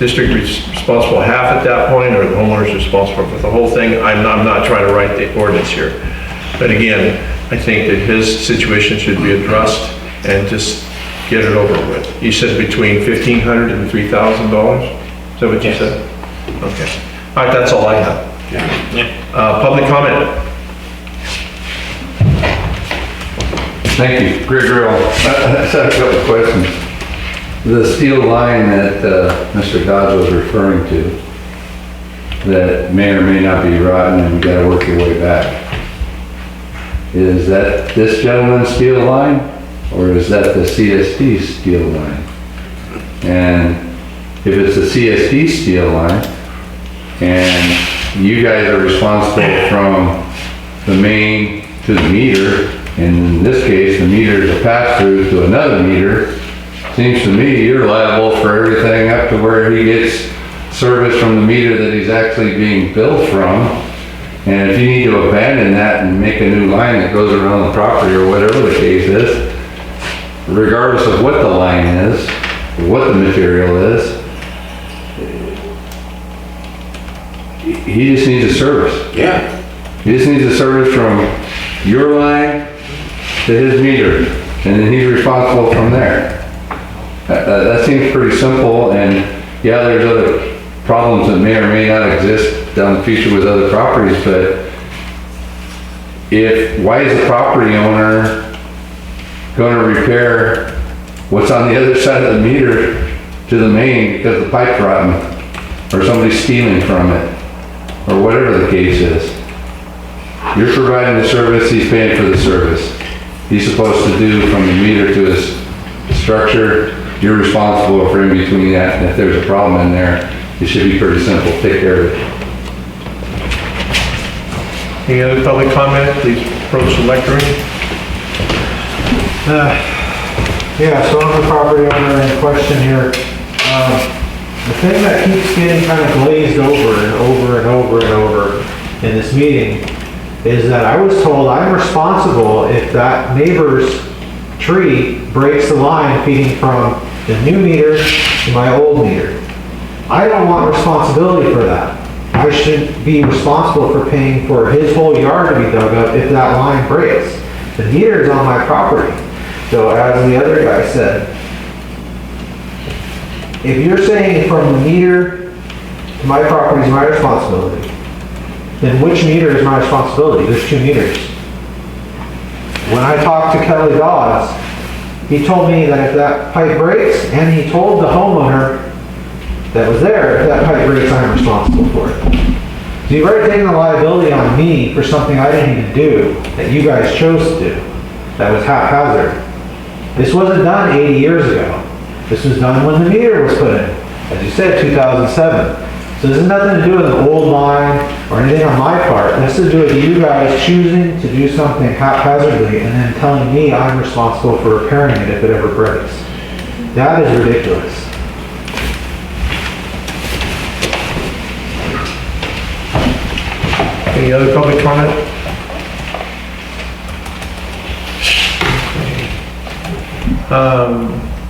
district responsible half at that point, or the homeowner's responsible for the whole thing? I'm not trying to write the ordinance here. But again, I think that his situation should be addressed and just get it over with. You said between $1,500 and $3,000? Is that what you said? Okay. All right, that's all I have. Public comment. Thank you. Greg Grill. I just had a couple of questions. The steel line that Mr. Dodge was referring to that may or may not be rotten and you gotta work your way back. Is that this gentleman's steel line or is that the C.S.D. steel line? And if it's the C.S.D. steel line and you guys are responsible from the main to the meter, and in this case, the meter is a pass-through to another meter, seems to me you're liable for everything up to where he gets service from the meter that he's actually being billed from. And if you need to abandon that and make a new line that goes around the property or whatever the case is, regardless of what the line is, what the material is, he just needs a service. Yeah. He just needs a service from your line to his meter, and then he's responsible from there. That seems pretty simple, and yeah, there's other problems that may or may not exist down the future with other properties, but why is the property owner going to repair what's on the other side of the meter to the main because the pipe's rotten, or somebody's stealing from it, or whatever the case is? You're providing the service, he's paying for the service. He's supposed to do from the meter to his structure. You're responsible for in between that, and if there's a problem in there, it should be pretty simple. Take care of it. Any other public comment? Please approach the lectern. Yeah, so I'm the property owner in question here. The thing that keeps getting kind of glazed over and over and over and over in this meeting is that I was told I'm responsible if that neighbor's tree breaks the line feeding from the new meter to my old meter. I don't want responsibility for that. I should be responsible for paying for his whole yard to be dug up if that line breaks. The meter is on my property. So as the other guy said, if you're saying from the meter to my property is my responsibility, then which meter is my responsibility? There's two meters. When I talked to Kelly Dawes, he told me that if that pipe breaks, and he told the homeowner that was there, if that pipe breaks, I'm responsible for it. So you've already taken the liability on me for something I didn't even do, that you guys chose to do, that was haphazard. This wasn't done 80 years ago. This was done when the meter was put in, as you said, 2007. So this has nothing to do with an old line or anything on my part. This has to do with you guys choosing to do something haphazardly and then telling me I'm responsible for repairing it if it ever breaks. That is ridiculous. Any other public comment?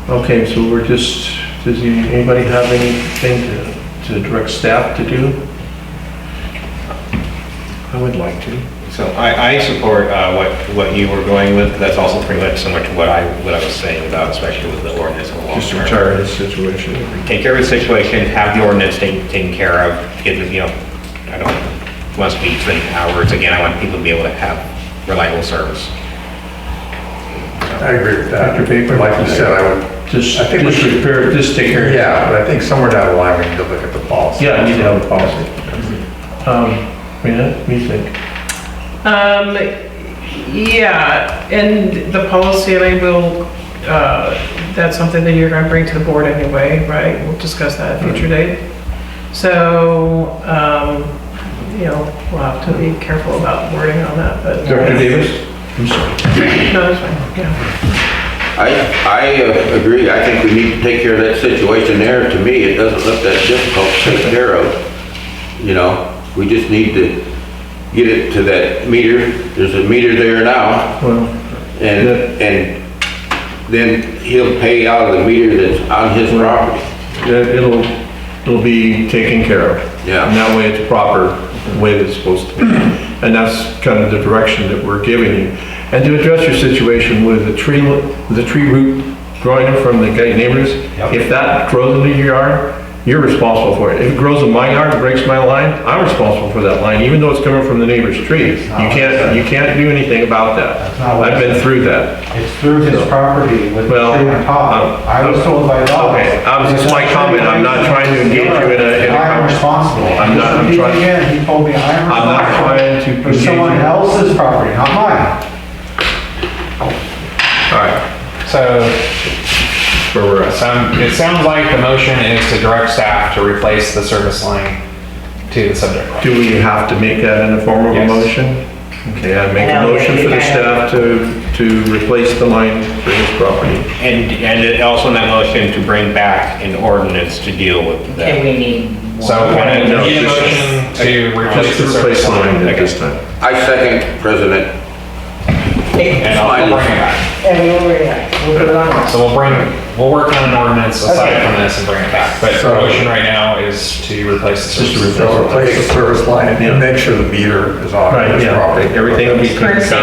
Okay, so we're just, does anybody have anything to direct staff to do? I would like to. So I support what you were going with. That's also pretty much similar to what I was saying about, especially with the ordinance in the long Just term. retire this situation. Take care of the situation, have the ordinance taken care of. Get the, I don't want to be 20 hours. Again, I want people to be able to have reliable service. I agree with that. Dr. Baker? Like you said, I would. Just I think we should repair, just take care of it. Yeah, but I think somewhere down the line we need to look at the policy. Yeah, I need to have a policy. Rena, what do you think? Yeah, and the policy, and I will, that's something that you're going to bring to the board anyway, right? We'll discuss that at a future date. So, we'll have to be careful about wording on that, but. Dr. Davis? I'm sorry. No, that's fine, yeah. I agree. I think we need to take care of that situation there. To me, it doesn't look that difficult to take care of. We just need to get it to that meter. There's a meter there now. Well, and then he'll pay out of the meter that's on his property. will be taken care of. Yeah. And that way it's proper, the way that it's supposed to be. And that's kind of the direction that we're giving you. And to address your situation with the tree root growing in from the neighbors, if that grows into your yard, you're responsible for it. If it grows in my yard and breaks my line, I'm responsible for that line, even though it's coming from the neighbor's tree. You can't do anything about that. I've been through that. It's through his property with the Well, tree on top. I was told by dogs. Okay, this is my comment, I'm not trying to engage you in a I'm responsible. I'm not- I'm trying- Again, he told me I'm I'm not responsible trying to for engage someone you. else's property, not mine. All right, So, where we're at. it sounds like the motion is to direct staff to replace the service line to the subject road. Do we have to make that in the form of a Yes. motion? Okay, I make a No, motion for you the can't. staff to replace the line for his property. And it also in that motion to bring back an ordinance to deal with Okay, that. we need So, one. can I No, need a just- motion to replace Just to the replace service the line line? at this time. I second, President. And I'll bring it back. And we will bring it, we'll put it on. So we'll work on an ordinance aside from this and bring it back. But the motion right now is to replace the Just to service. So replace the service line Yeah. and make sure the meter is on Right, his yeah, property. everything will be taken care of with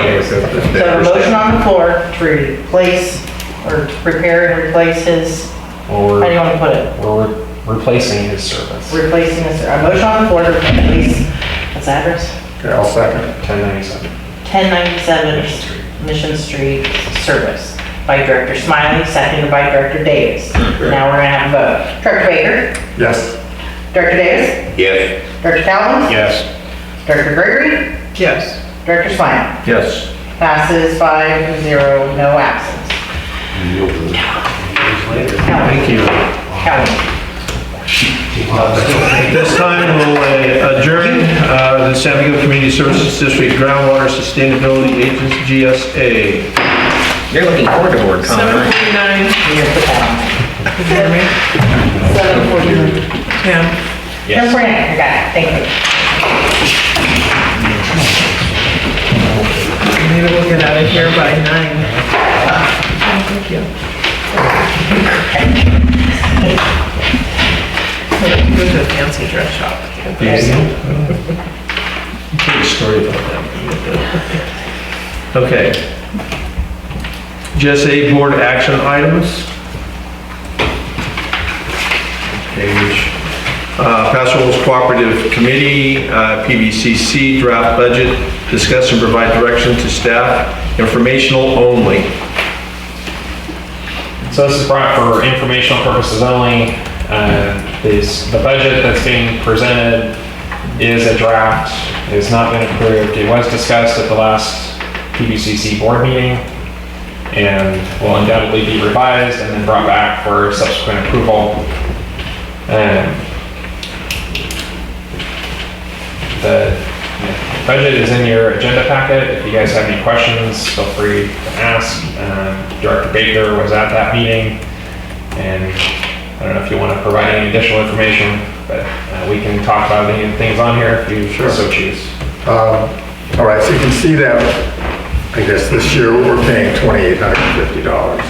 the. So a motion on the floor to replace, or to prepare and replace his, Or how do you want to put it? we're replacing his service. Replacing this, a motion on the floor to replace, what's the address? Okay, I'll second. 1097. 1097 Mission Street service by Director Smiley, seconded by Director Davis. Now we're gonna have a vote. Director Baker? Yes. Director Davis? Yes. Director Calvin? Yes. Director Gregory? Yes. Director Smiley? Yes. Passes 5-0, no absence. Thank you. Calvin? This time we'll adjourn the San Miguel Community Services District Groundwater Sustainability Agency, GSA. You're looking forward to board comment, aren't you? 7:49, You're gonna put that on you hear me? there. 7:49. Yeah. 7:49, I got it, thank you. Maybe we'll get out of here by 9. Oh, thank you. Go to a fancy dress shop. Tell a story about that. Okay. GSA board action items. Page. Paso Robles Cooperative Committee, PBCC draft budget, discuss and provide direction to staff, informational only. So this is brought for informational purposes only. The budget that's being presented is a draft. It has not been approved. It was discussed at the last PBCC board meeting and will undoubtedly be revised and then brought back for subsequent approval. The budget is in your agenda packet. If you guys have any questions, feel free to ask. Director Baker was at that meeting, and I don't know if you want to provide any additional information, but we can talk about any of the things on here if you so choose. All right, so you can see that, I guess this year we're paying $2,850.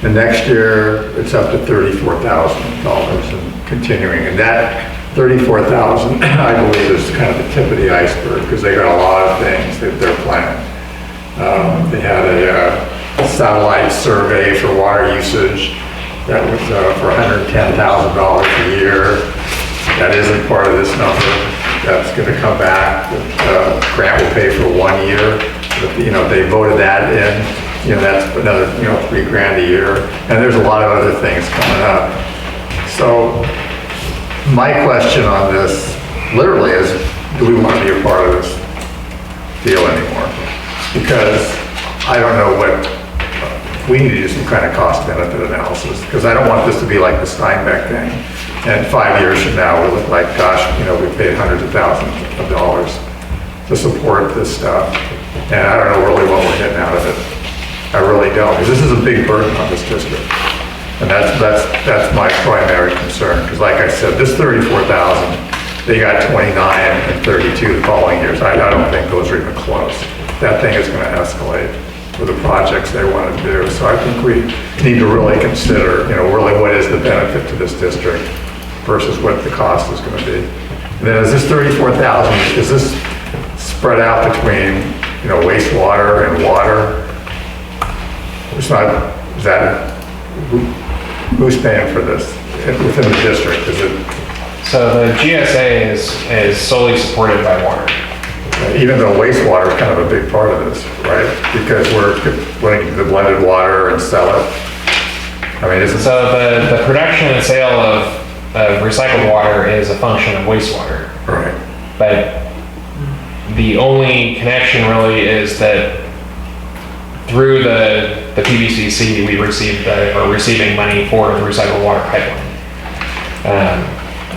The next year, it's up to $34,000 and continuing. And that $34,000, I believe, is kind of the tip of the iceberg because they got a lot of things that they're planning. They had a satellite survey for water usage that was for $110,000 a year. That isn't part of this number. That's going to come back. The grant will pay for 1 year. But, they voted that in. That's another, $3,000 a year. And there's a lot of other things coming up. So my question on this literally is, do we want to be a part of this deal anymore? Because I don't know we need to do some kind of cost benefit analysis, because I don't want this to be like the Steinbeck thing. And 5 years from now, we look like, gosh, we paid hundreds of thousands of dollars to support this stuff. And I don't know really what we're getting out of it. I really don't, because this is a big burden on this district. And that's my primary concern, because like I said, this 34,000, they got 29 and 32 the following years. I don't think those are even close. That thing is going to escalate for the projects they want to do. So I think we need to really consider, really what is the benefit to this district versus what the cost is gonna be. And then is this 34,000, is this spread out between, wastewater and water? It's not, is that, who's paying for this within the district? Is it, So the GSA is solely supported by water. even though wastewater is kind of a big part of this, right? Because we're putting the blended water and sell it. I mean, isn't, So the production and sale of recycled water is a function of wastewater. right, But the only connection really is that through the PBCC, we are receiving money for the recycled water pipeline.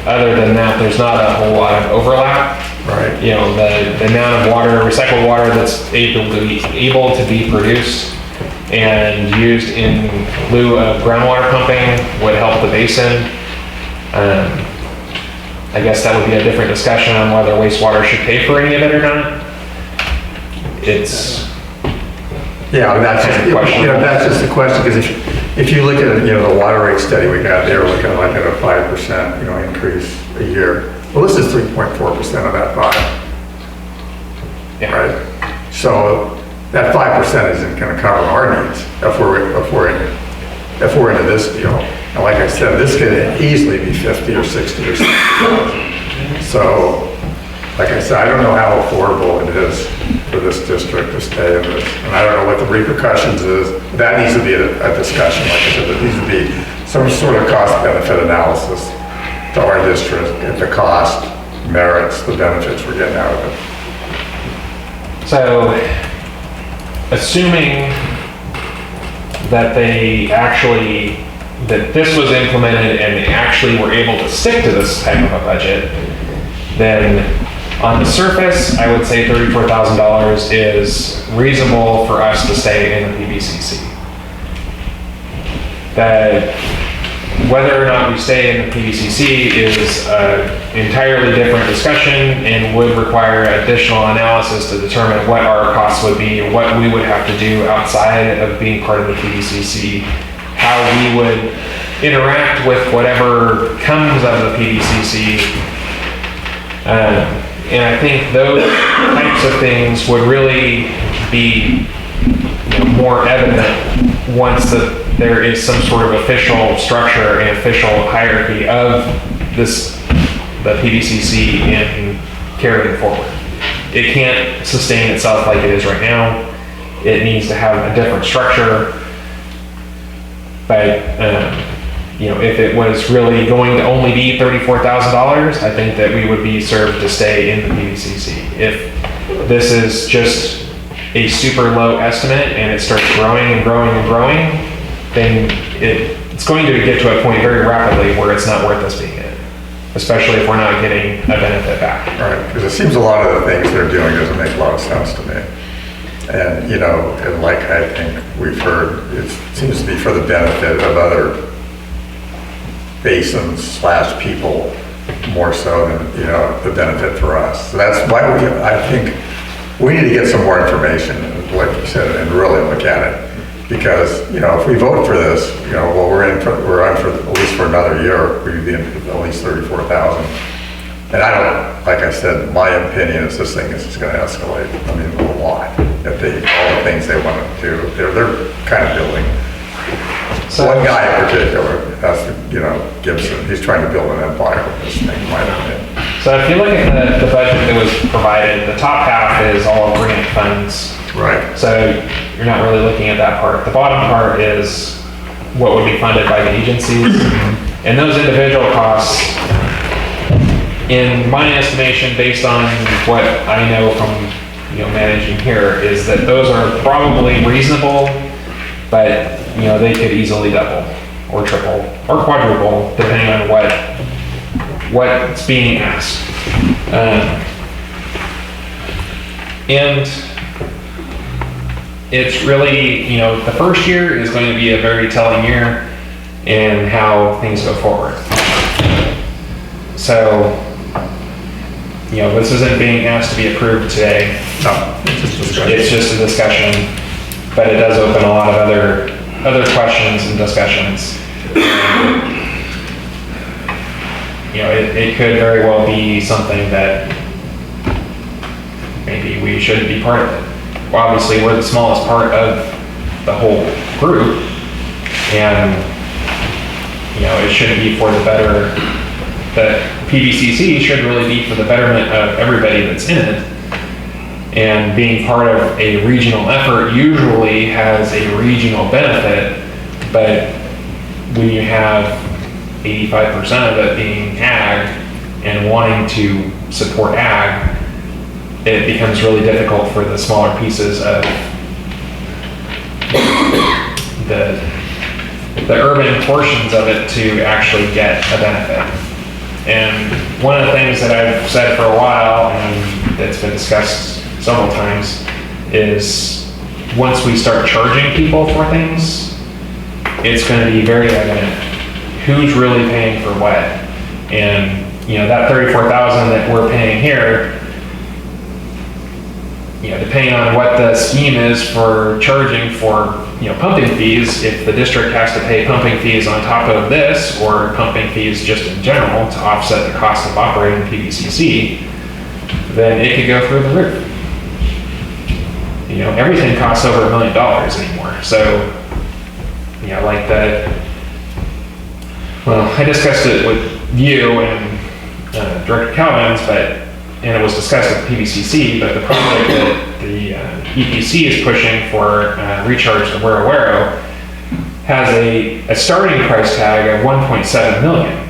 Other than that, there's not a whole lot of overlap. right. The amount of water, recycled water that's able to be produced and used in lieu of groundwater pumping would help the basin. I guess that would be a different discussion on whether wastewater should pay for any of it or not. It's, Yeah, that's just, that's just the question, because if you look at, the water rate study we got, they were looking at like at a 5%, increase a year. Well, this is 3.4% of that 5, yeah. right? So that 5% isn't gonna cover our needs if we're into this deal. And like I said, this could easily be 50 or 60 or 60,000. So, like I said, I don't know how affordable it is for this district to stay in this. And I don't know what the repercussions is. That needs to be a discussion, like I said, there needs to be some sort of cost benefit analysis to our district, if the cost merits the benefits we're getting out of it. So, assuming that that this was implemented and they actually were able to stick to this type of a budget, then on the surface, I would say $34,000 is reasonable for us to stay in the PBCC. That whether or not we stay in the PBCC is an entirely different discussion and would require additional analysis to determine what our costs would be, what we would have to do outside of being part of the PBCC, how we would interact with whatever comes of the PBCC. And I think those types of things would really be more evident once there is some sort of official structure and official hierarchy of the PBCC in carrying forward. It can't sustain itself like it is right now. It needs to have a different structure. But if it was really going to only be $34,000, I think that we would be served to stay in the PBCC. If this is just a super low estimate and it starts growing and growing and growing, then it's going to get to a point very rapidly where it's not worth us being in, especially if we're not getting a benefit back. Right, because it seems a lot of the things they're doing doesn't make a lot of sense to me. And, and like I think we've heard, it seems to be for the benefit of other basins / people more so than, the benefit for us. So that's why I think we need to get some more information, like you said, and really look at it. Because, if we vote for this, well, we're on for at least for another year, we'd be in at least 34,000. And I don't, like I said, my opinion is this thing is just gonna escalate, a lot. If all the things they want to do, they're kind of building. So- One guy in particular, that's, Gibson, he's trying to build an empire with this thing, in my opinion. So if you look at the budget that was provided, the top half is all grant funds. Right. So you're not really looking at that part. The bottom part is what would be funded by the agencies. And those individual costs, in my estimation, based on what I know from managing here, is that those are probably reasonable, but they could easily double or triple or quadruple depending on what's being asked. And it's really, the first year is going to be a very telling year in how things go forward. So, this isn't being asked to be approved today. No, it's just discussion. It's just a discussion, but it does open a lot of other questions and discussions. it could very well be something that maybe we shouldn't be part of it. Well, obviously, we're the smallest part of the whole group, and, it shouldn't be for the better, the PBCC should really be for the betterment of everybody that's in it. And being part of a regional effort usually has a regional benefit, but when you have 85% of it being ag and wanting to support ag, it becomes really difficult for the smaller pieces of the urban portions of it to actually get a benefit. And one of the things that I've said for a while, and that's been discussed several times, is once we start charging people for things, it's going to be very evident who's really paying for what. And, that $34,000 that we're paying here, depending on what the scheme is for charging for, pumping fees, if the district has to pay pumping fees on top of this, or pumping fees just in general to offset the cost of operating PBCC, then it could go through the roof. Everything costs over $1 million anymore. So, like that, well, I discussed it with you and Director Calvins, and it was discussed at the PBCC, but the project that the EPC is pushing for recharge to Wero Wero has a starting price tag of 1.7 million.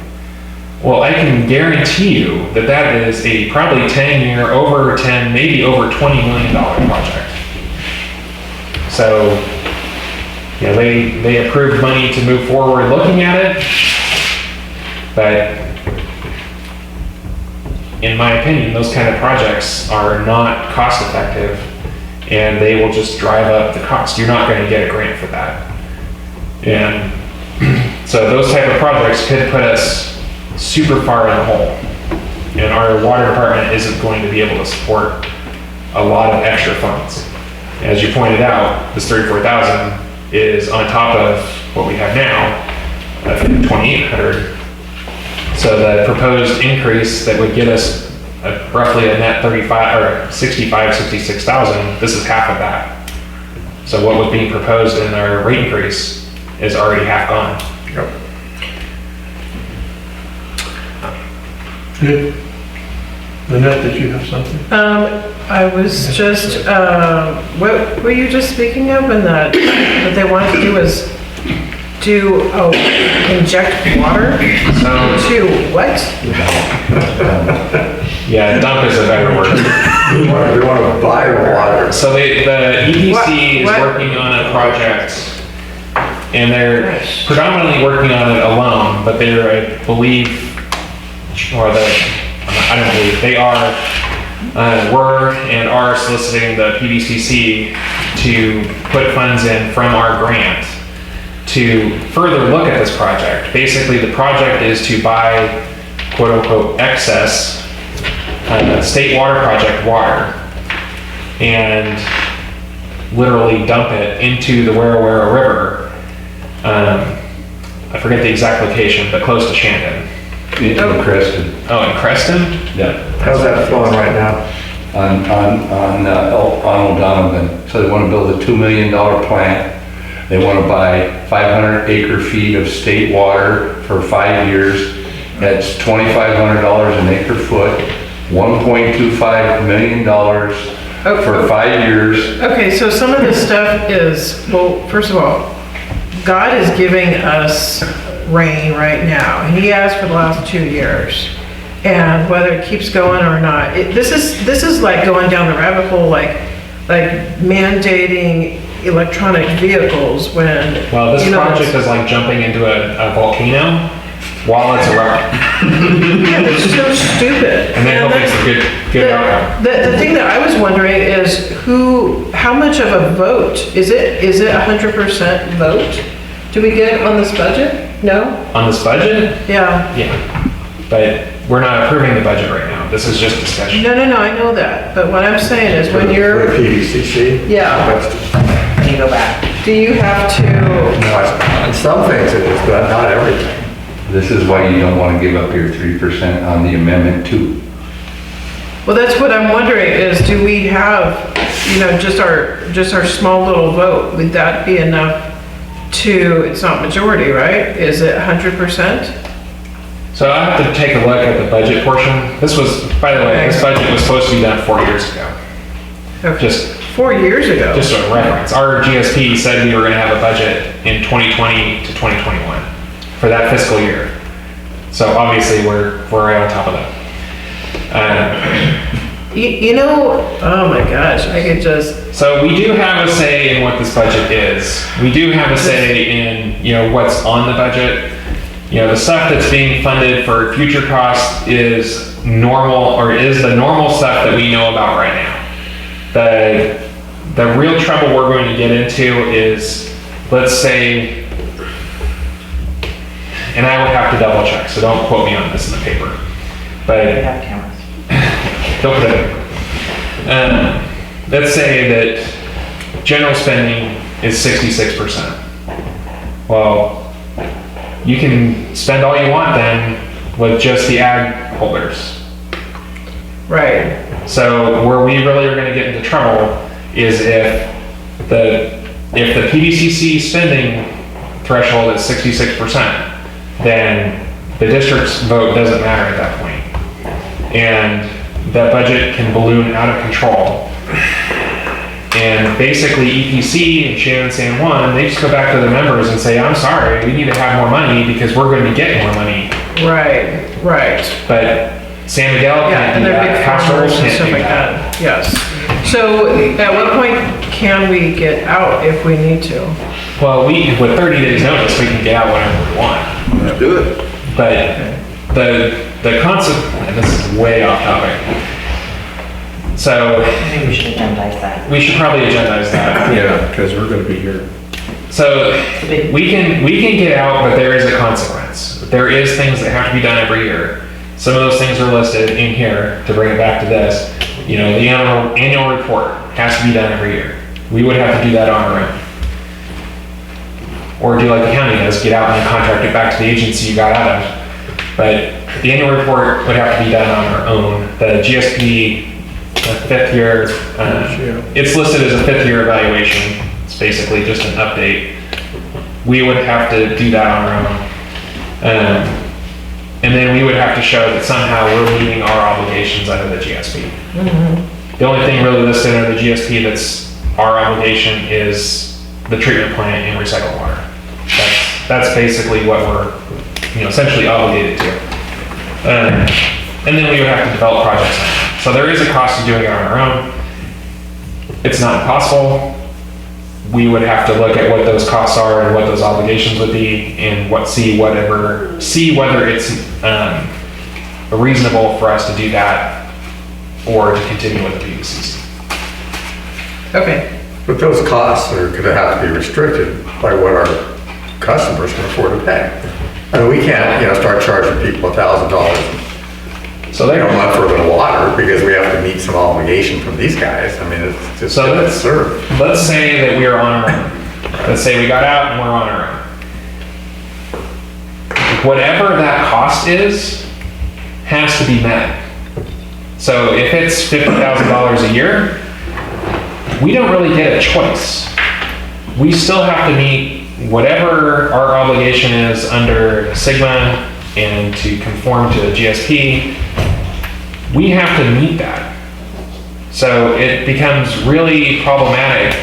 Well, I can guarantee you that that is a probably 10-year, over 10, maybe over $20 million project. So, they approved money to move forward looking at it, but in my opinion, those kind of projects are not cost effective, and they will just drive up the cost. You're not going to get a grant for that. And so those type of projects could put us super far in the hole, and our water department isn't going to be able to support a lot of extra funds. As you pointed out, this $34,000 is on top of what we have now, I think $2,800. So the proposed increase that would get us roughly a net 35 or 65, 66,000, this is half of that. So what was being proposed in our rate increase is already half gone. Yep. Good. Lynette, did you have something? I was just, what were you just speaking of, and that what they wanted to do was inject water to what? Yeah, dump is a better word. We want to buy water. So the EPC is What? working on a project, and they're predominantly working on it alone, but they're, I believe, I don't believe, they were and are soliciting the PBCC to put funds in from our grant to further look at this project. Basically, the project is to buy quote-unquote excess state water project water and literally dump it into the Wero Wero River. I forget the exact location, but close to Shandon. In Creston. Oh, in Creston? Yeah. How's that flowing right now? On O'Donovan. So they want to build a $2 million plant. They want to buy 500 acre feet of state water for 5 years. That's $2,500 an acre foot, $1.25 million for 5 years. Okay, so some of this stuff is, well, first of all, God is giving us rain right now, and He has for the last 2 years. And whether it keeps going or not, this is like going down the rabbit hole, like mandating electronic vehicles when. Well, this project is like jumping into a volcano while it's erupting. Yeah, it's so stupid. And then hoping it's a good outcome. The thing that I was wondering is how much of a vote, is it 100% vote? Do we get on this budget? No? On this budget? Yeah. Yeah. But we're not approving the budget right now. This is just discussion. No, I know that, but what I'm saying is when For you're, the PVCC? Yeah. Let me go back. do you have to, On some things it is, but not everything. This is why you don't want to give up your 3% on the amendment too. Well, that's what I'm wondering is, do we have, just our small little vote, would that be enough to, it's not majority, right? Is it 100%? So I have to take a look at the budget portion. This was, by the way, this budget was supposed to be done 4 years ago. Okay. Just 4 years ago? Just a reference, our GSP said we were gonna have a budget in 2020 to 2021 for that fiscal year. So obviously, we're right on top of that. Oh my gosh, I could just, So we do have a say in what this budget is. We do have a say in, what's on the budget. The stuff that's being funded for future costs is normal, or is the normal stuff that we know about right now. The real trouble we're going to get into is, let's say, and I would have to double check, so don't quote me on this in the paper. We But have cameras. don't put it in. Let's say that general spending is 66%. Well, you can spend all you want then with just the ag holders. right, So where we really are gonna get into trouble is if the PDCC spending threshold is 66%, then the district's vote doesn't matter at that point. And that budget can balloon out of control. And basically EPC and Shannon San Juan, they just go back to the members and say, I'm sorry, we need to have more money because we're going to get more money. right. But San Miguel Yeah, can't and do they're that, big Pastoral farmers and can't stuff do like that. that, yes. So at what point can we get out if we need to? Well, with 30 days notice, we can get out whenever we want. Let's do it. But the concept, and this is way off topic. So I think we should agendize that. we should probably agendize that. Yeah, because we're gonna be here. So It's a big- we can get out, but there is a consequence. There is things that have to be done every year. Some of those things are listed in here to bring it back to this. The annual report has to be done every year. We would have to do that on our own. Or do like the county does, get out and contract it back to the agency you got out of. But the annual report would have to be done on our own. The GSP, fifth year, it's listed as a 5th year evaluation. It's basically just an update. We would have to do that on our own. And then we would have to show that somehow we're meeting our obligations under the GSP. The only thing really listed under the GSP that's our obligation is the treatment plant and recycled water. That's basically what we're, essentially obligated to. And then we would have to develop projects on it. So there is a cost to doing it on our own. It's not impossible. We would have to look at what those costs are and what those obligations would be and see whether it's reasonable for us to do that or to continue with the PUCs. Okay, But those costs are gonna have to be restricted by what our customers can afford to pay. I mean, we can't, start charging people $1,000 So a month for the water because we have to meet some obligation from these guys. I mean, it's just So let's- absurd. Let's say that we are on our own. Let's say we got out and we're on our own. Whatever that cost is, has to be met. So if it's $50,000 a year, we don't really get a choice. We still have to meet whatever our obligation is under Sigma and to conform to the GSP. We have to meet that. So it becomes really problematic.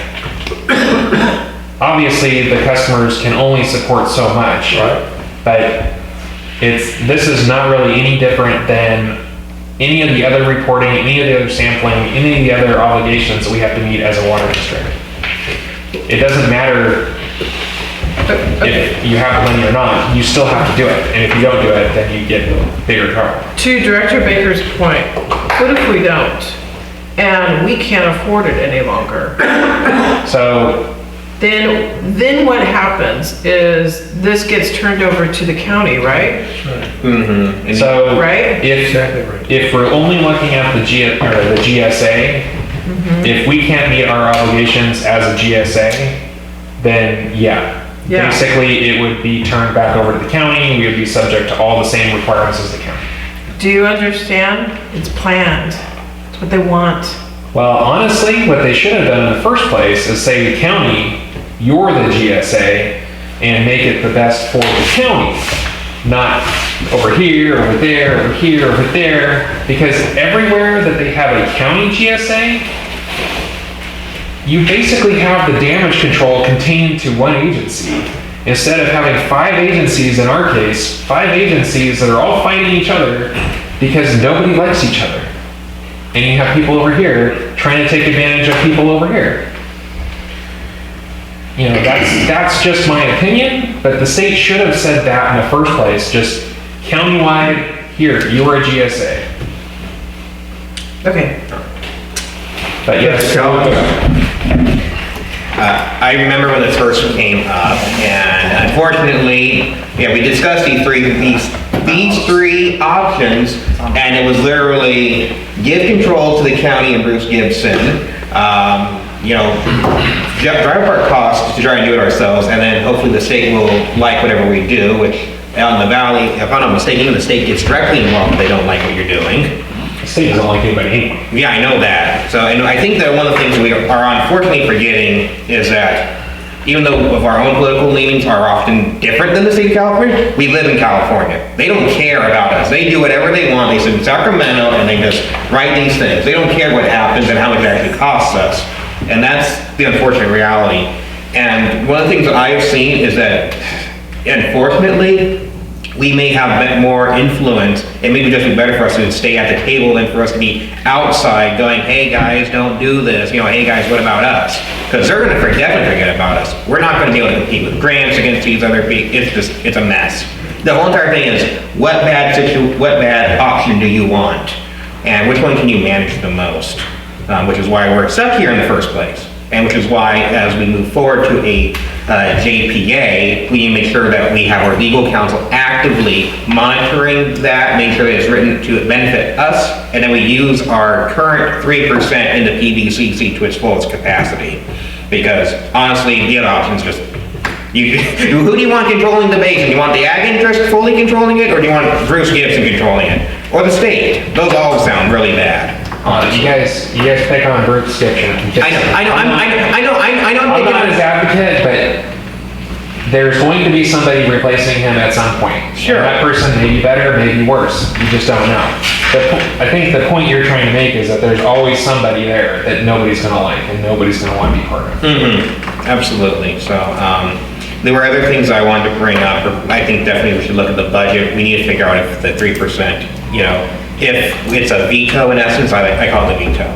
Obviously, the customers can only support so much. Right. But this is not really any different than any of the other reporting, any of the other sampling, any of the other obligations that we have to meet as a water district. It doesn't matter if you have the money or not, you still have to do it. And if you don't do it, then you get bigger trouble. to Director Baker's point, what if we don't? And we can't afford it any longer? So Then what happens is this gets turned over to the county, right? Mm-hmm. So Right? Exactly right. if we're only looking at the GSA, if we can't meet our obligations as a GSA, then yeah, Yeah. basically it would be turned back over to the county. We would be subject to all the same requirements as the county. Do you understand? It's planned. It's what they want. Well, honestly, what they should have done in the first place is say to the county, you're the GSA, and make it the best for the county. Not over here, over there, over here, over there, because everywhere that they have a county GSA, you basically have the damage control contained to one agency. Instead of having 5 agencies, in our case, 5 agencies that are all fighting each other because nobody likes each other. And you have people over here trying to take advantage of people over here. You know, that's just my opinion, but the state should have said that in the first place, just countywide, here, you are a GSA. Okay. But yes, I remember when this first came up, and unfortunately, yeah, we discussed these three options, and it was literally give control to the county and Bruce Gibson, you know, drive up our costs to try and do it ourselves, and then hopefully the state will like whatever we do, which out in the valley, if I'm not mistaken, the state gets directly involved if they don't like what you're doing. the state doesn't like anybody anyway. Yeah, I know that. So, and I think that one of the things we are unfortunately forgetting is that even though of our own political leanings are often different than the state of California, we live in California. They don't care about us. They do whatever they want. They sit in Sacramento and they just write these things. They don't care what happens and how much it actually costs us. And that's the unfortunate reality. And one of the things that I've seen is that, unfortunately, we may have more influence. It may be just be better for us to stay at the table than for us to be outside going, hey guys, don't do this. You know, hey guys, what about us? Because they're going to definitely forget about us. We're not going to be able to compete with grants against these other people. It's a mess. The whole entire thing is, what bad option do you want? And which one can you manage the most? Which is why we're stuck here in the first place. And which is why, as we move forward to a JPA, we need to make sure that we have our legal counsel actively monitoring that, make sure that it's written to benefit us, and then we use our current 3% in the PVCC to its fullest capacity. Because honestly, the other options just, who do you want controlling the basin? Do you want the ag interest fully controlling it, or do you want Bruce Gibson controlling it? Or the state? Those all sound really bad. You guys pick on Bruce Gibson. I know. I'm not his advocate, but there's going to be somebody replacing him at some point. Sure. And that person may be better, may be worse. You just don't know. I think the point you're trying to make is that there's always somebody there that nobody's going to like and nobody's going to want to be part of. Mm-hmm. Absolutely. So there were other things I wanted to bring up. I think definitely we should look at the budget. We need to figure out if the 3%, you know, if it's a veto in essence, I call it a veto,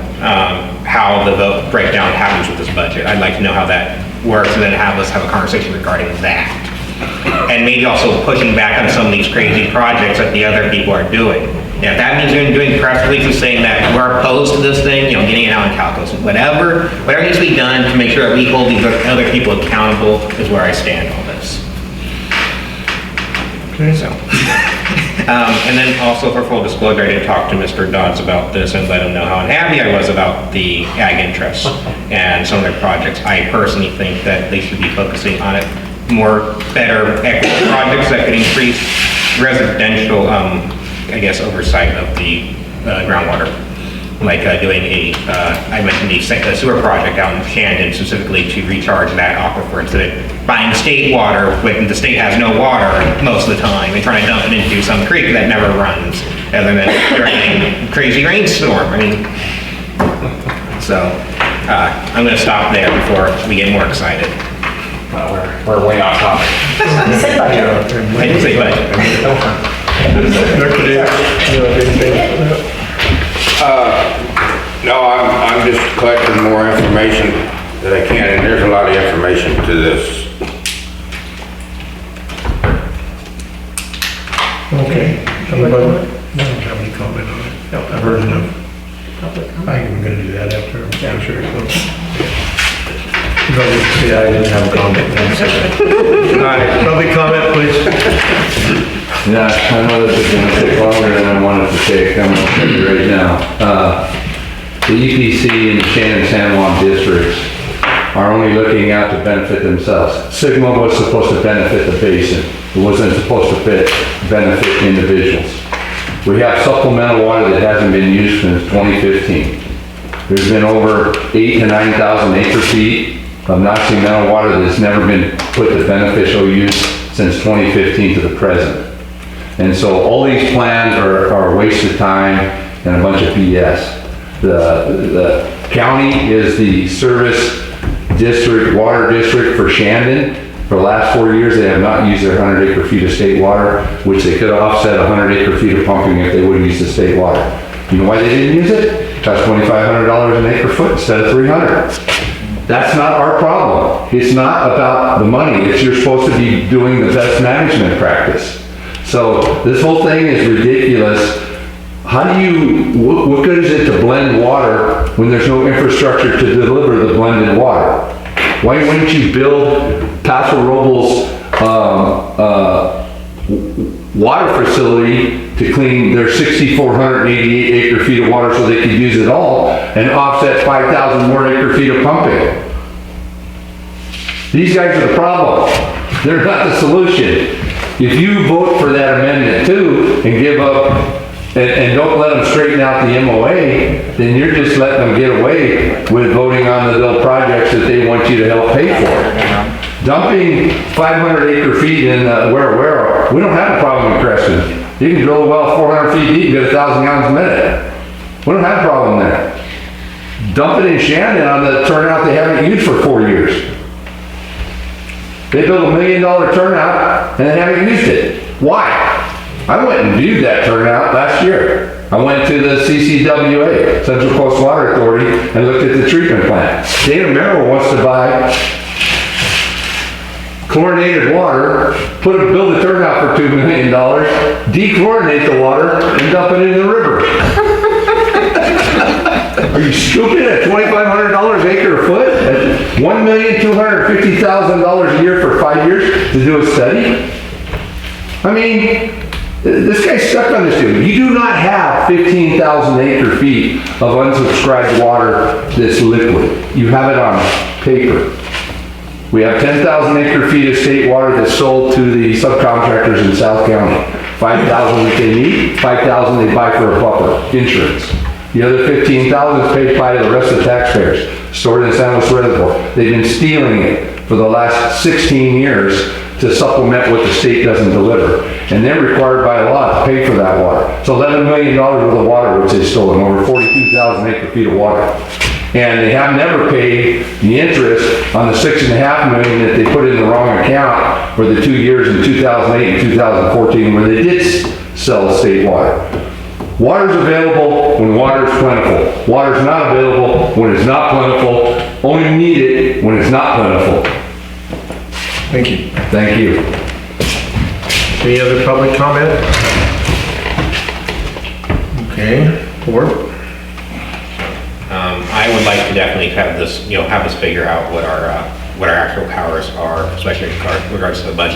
how the vote breakdown happens with this budget. I'd like to know how that works and then let's have a conversation regarding that. And maybe also pushing back on some of these crazy projects that the other people are doing. Yeah, if that means doing press releases saying that we're opposed to this thing, you know, getting it out in Calcos, whatever needs to be done to make sure that we hold these other people accountable is where I stand on this. Okay. So. And then also for full disclosure, I did talk to Mr. Dodds about this and let him know how unhappy I was about the ag interests and some of their projects. I personally think that they should be focusing on it more better equity projects that could increase residential, I guess, oversight of the groundwater. Like doing I mentioned the sewer project out in Shandon specifically to recharge that aquifer instead of buying state water when the state has no water most of the time and trying to dump it into some creek that never runs other than during a crazy rainstorm. I mean, so I'm going to stop there before we get more excited. Well, we're way off topic. You said budget. I did say budget. No, I'm just collecting more information that I can, and there's a lot of information to this. Okay. Somebody? No, I don't have any comment on it. No, I've heard enough. I'm gonna do that after, I'm sure. Yeah, I didn't have a comment. All right, public comment, please. Yeah, I know this is gonna take longer than I wanted to take, I'm gonna tell you right now. The EPC in the Shannon San Juan districts are only looking out to benefit themselves. Sigma was supposed to benefit the basin. It wasn't supposed to benefit individuals. We have supplemental water that hasn't been used since 2015. There's been over 8,000 to 9,000 acre feet of non-supplemental water that's never been put to beneficial use since 2015 to the present. And so all these plans are a waste of time and a bunch of BS. The county is the service district, water district for Shandon. For the last 4 years, they have not used their 100 acre feet of state water, which they could offset 100 acre feet of pumping if they would have used the state water. You know why they didn't use it? It cost $2,500 an acre foot instead of $300. That's not our problem. It's not about the money. It's you're supposed to be doing the best management practice. So this whole thing is ridiculous. How do you, what good is it to blend water when there's no infrastructure to deliver the blended water? Why wouldn't you build Paso Robles water facility to clean their 6,488 acre feet of water so they could use it all and offset 5,000 more acre feet of pumping? These guys are the problem. They're not the solution. If you vote for that amendment too and give up and don't let them straighten out the MOA, then you're just letting them get away with voting on the little projects that they want you to help pay for. Dumping 500 acre feet in where we don't have a problem in Creston. You can drill a well 400 feet deep and get 1,000 gallons a minute. We don't have a problem there. Dump it in Shandon on the turnout they haven't used for 4 years. They built $1 million turnout and they haven't used it. Why? I went and viewed that turnout last year. I went to the CCWA, Central Coast Water Authority, and looked at the treatment plant. Dana Merrill wants to buy chlorinated water, build a turnout for $2 million, dechlorinate the water, and dump it in the river. Are you stupid? At $2,500 acre a foot? At $1,250,000 a year for 5 years to do a study? I mean, this guy's stuck on this dude. You do not have 15,000 acre feet of unsubscribed water that's liquid. You have it on paper. We have 10,000 acre feet of state water that's sold to the subcontractors in South County. 5,000 that they need, 5,000 they buy for a buffer, insurance. The other 15,000 is paid by the rest of the taxpayers, stored in San Luis Reservoir. They've been stealing it for the last 16 years to supplement what the state doesn't deliver. And they're required by law to pay for that water. It's $11 million worth of water which they've stolen, over 42,000 acre feet of water. And they have never paid the interest on the $6.5 million that they put in the wrong account for the 2 years in 2008 and 2014 where they did sell state water. Water's available when water's plentiful. Water's not available when it's not plentiful. Only need it when it's not plentiful. Thank you. Thank you. Any other public comment? Okay, board? I would like to definitely have this, have us figure out what our actual powers are, especially in regards to the budget.